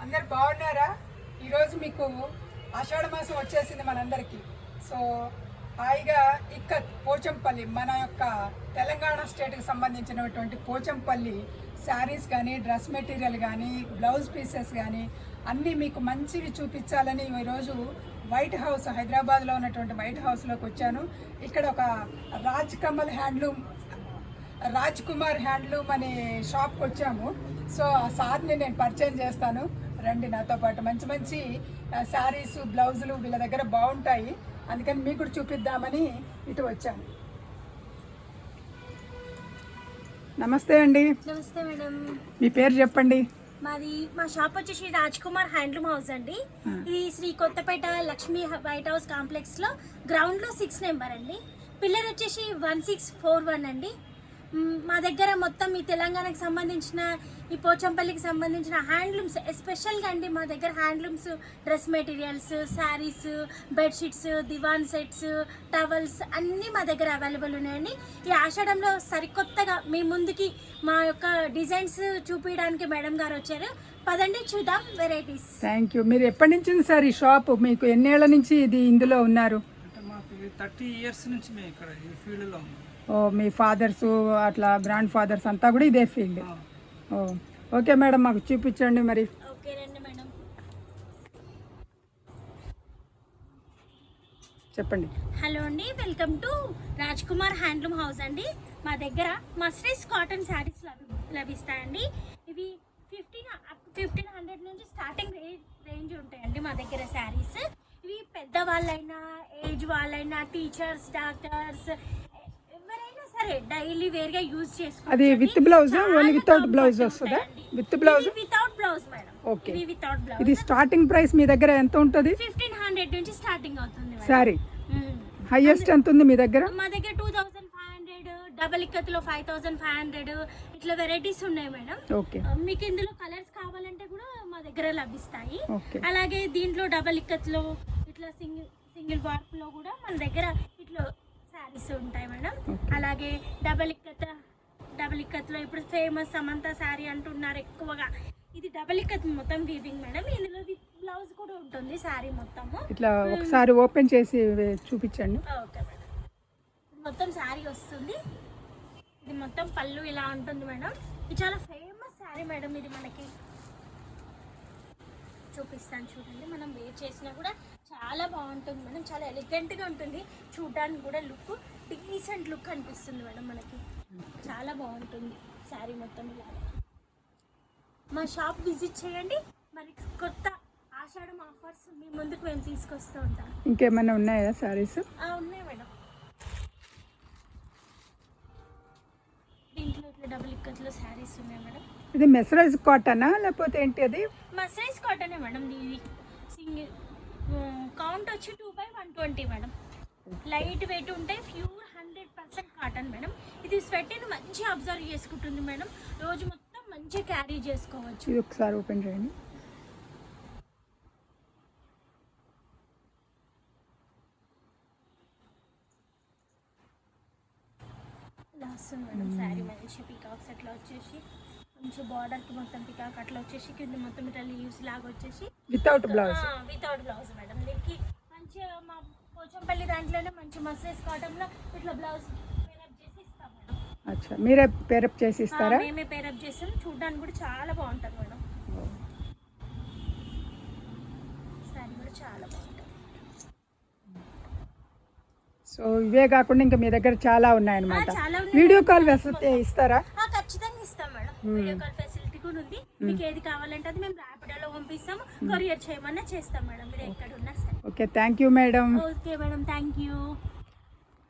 అందరు బాగున్నారా? ఈరోజు మీకు ఆషాఢ మాసం వచ్చేసింది మనందరికీ. సో హాయిగా ఇక్కత్ పోచంపల్లి, మన యొక్క తెలంగాణ స్టేట్కి సంబంధించినటువంటి పోచంపల్లి శారీస్ కానీ, డ్రెస్ మెటీరియల్ కానీ, బ్లౌజ్ పీసెస్ కానీ అన్నీ మీకు మంచివి చూపించాలని ఈరోజు వైట్ హౌస్, హైదరాబాద్లో ఉన్నటువంటి వైట్ హౌస్లోకి వచ్చాను. ఇక్కడ ఒక రాజ్ కుమార్ హ్యాండ్లూమ్ అనే షాప్కి వచ్చాము. సో ఆ సార్ని నేను పరిచయం చేస్తాను, రండి నాతో పాటు. మంచి మంచి శారీస్, బ్లౌజులు వీళ్ళ దగ్గర బాగుంటాయి, అందుకని మీకు కూడా చూపిద్దామని ఇటు వచ్చాను. నమస్తే అండి. నమస్తే మేడం. మీ పేరు చెప్పండి. మా షాప్ వచ్చేసి రాజ్ కుమార్ హ్యాండ్లూమ్ హౌస్ అండి. ఇది Shri Kothapeta Lakshmi white house complex లో గ్రౌండ్ లో 6 నెంబర్ అండి. పిల్లర్ వచ్చేసి 1641 అండి. మా దగ్గర మొత్తం ఈ తెలంగాణకు సంబంధించిన, ఈ పోచంపల్లికి సంబంధించిన హ్యాండ్లూమ్స్ ఎస్పెషల్గా అండి. మా దగ్గర handlooms, dress materials, saris, bedsheets, divan sets, towels అన్నీ మా దగ్గర అవైలబుల్ ఉన్నాయండి. ఈ ఆషాఢంలో సరికొత్తగా మీ ముందుకి మా యొక్క డిజైన్స్ చూపించడానికి మేడం గారు వచ్చారు. పదండి చూద్దాం వెరైటీస్. Thank you. మీరు ఎప్పటి నుంచి సార్ ఈ షాప్, మీకు ఎన్నేళ్ల నుంచి ఇందులో ఉన్నారు? మాకు 30 ఇయర్స్ నుంచి మేము ఇక్కడ ఈ ఫీల్డ్లో ఉన్నాం. ఓ, మీ ఫాదర్స్ అట్లా గ్రాండ్ ఫాదర్స్ అంతా కూడా ఇదే ఫీల్డ్. ఓ ఓకే మేడం, మాకు చూపించండి మరి. ఓకే రండి మేడం. చెప్పండి. హలో అండి, welcome to Raj Kumar handloom house అండి. మా దగ్గర మస్టరైజ్ కాటన్ శారీస్ లభిస్తాయండి. ఇవి 1500 నుంచి స్టార్టింగ్ రేంజ్ ఉంటాయండి మా దగ్గర శారీస్. ఇవి పెద్దవాళ్ళైనా, ఏజ్ వాళ్ళైనా, టీచర్స్, డాక్టర్స్, ఎవరైనా సరే డైలీ వేర్ గా యూజ్ చేసుకోవచ్చు. అది with blouse, only without blouse వస్తుందా? With blouse, without blouse madam. Okay. ఇది వితౌట్ బ్లౌజ్. ఇది స్టార్టింగ్ ప్రైస్ మీ దగ్గర ఎంత ఉంటుంది? 1500 నుంచి స్టార్టింగ్ అవుతుంది మేడం. సారీ హైయెస్ట్ ఎంత ఉంది మీ దగ్గర? మా దగ్గర 2500, డబల్ ఇక్కత్లో 5500 ఇట్లా వెరైటీస్ ఉన్నాయి మేడం. ఓకే. మీకు ఇందులో కలర్స్ కావాలంటే కూడా మా దగ్గర లభిస్తాయి. ఓకే. అలాగే దీంట్లో డబల్ ఇక్కత్లో, ఇట్లా సింగిల్ వార్ప్ లో కూడా మన దగ్గర ఇట్లా శారీస్ ఉంటాయి మేడం. అలాగే డబల్ ఇక్కత్లో ఇప్పుడు ఫేమస్ సమంత శారీ అంటున్నారు ఎక్కువగా. ఇది డబల్ ఇక్కత్ మొత్తం వీవింగ్ మేడం. ఇందులో విత్ బ్లౌజ్ కూడా ఉంటుంది శారీ మొత్తము. ఇట్లా ఒకసారి ఓపెన్ చేసి చూపించండి. Okay madam. మొత్తం శారీ వస్తుంది. ఇది మొత్తం పళ్ళు ఇలా ఉంటుంది మేడం. ఇది చాలా ఫేమస్ శారీ మేడం. ఇది మనకి చూపిస్తాను చూడండి. మనం వేర్ చేసినా కూడా చాలా బాగుంటుంది మేడం. చాలా ఎలిగెంట్గా ఉంటుంది, చూడడానికి కూడా లుక్ డీసెంట్ లుక్ అనిపిస్తుంది మేడం. మనకి చాలా బాగుంటుంది శారీ మొత్తం ఇలా. మా షాప్ విజిట్ చేయండి. మరి కొత్త ఆషాఢం ఆఫర్స్ మీ ముందుకు మేము తీసుకొస్తూ ఉంటాం. ఇంకేమైనా ఉన్నాయా శారీస్? ఉన్నాయి మేడం. దీంట్లో ఇట్లా డబుల్ ఇక్కత్లో శారీస్ ఉన్నాయి మేడం. ఇది మెసరైజ్ కాటనా లేకపోతే ఏంటి? అది మస్టరైజ్ కాటనే మేడం. ఇది సింగిల్ కౌంట్ వచ్చి 2/120 మేడం. లైట్ వెయిట్ ఉంటాయి, ప్యూర్ 100% కాటన్ మేడం. ఇది స్వెట్ని మంచిగా అబ్జర్వ్ చేసుకుంటుంది మేడం. రోజు మొత్తం మంచిగా క్యారీ చేసుకోవచ్చు. ఇది ఒకసారి ఓపెన్ చేయండి. ఇలా వస్తుంది మేడం శారీ. మంచి పికాక్స్ అట్లా వచ్చేసి మంచి బార్డర్కి మొత్తం పికాక్ అట్లా వచ్చేసి కింద మొత్తం ఇట్లా లీవ్స్ లాగా వచ్చేసి without blouse. Without blouse madam. దీనికి మంచిగా మా పోచంపల్లి దాంట్లోనే మంచి మస్టరైజ్ కాటన్లో ఇట్లా బ్లౌజ్ పేరప్ చేసి ఇస్తాం మేడం. అచ్చా, మీరే పేరప్ చేసి ఇస్తారా? మేమే పేరప్ చేస్తాం. చూడడానికి కూడా చాలా బాగుంటుంది మేడం. శారీ కూడా చాలా బాగుంటుంది. సో ఇవే కాకుండా ఇంకా మీ దగ్గర చాలా ఉన్నాయన్నమాట. చాలా వీడియో కాల్ వస్తే ఇస్తారా? ఖచ్చితంగా ఇస్తాం మేడం. వీడియో కాల్ ఫెసిలిటీ కూడా ఉంది. మీకు ఏది కావాలంటే అది మేము ర్యాపిడోలో పంపిస్తాము. కొరియర్ చేయమన్నా చేస్తాం మేడం, మీరు ఎక్కడ ఉన్నా సరే. Okay, thank you madam. Okay madam, thank you.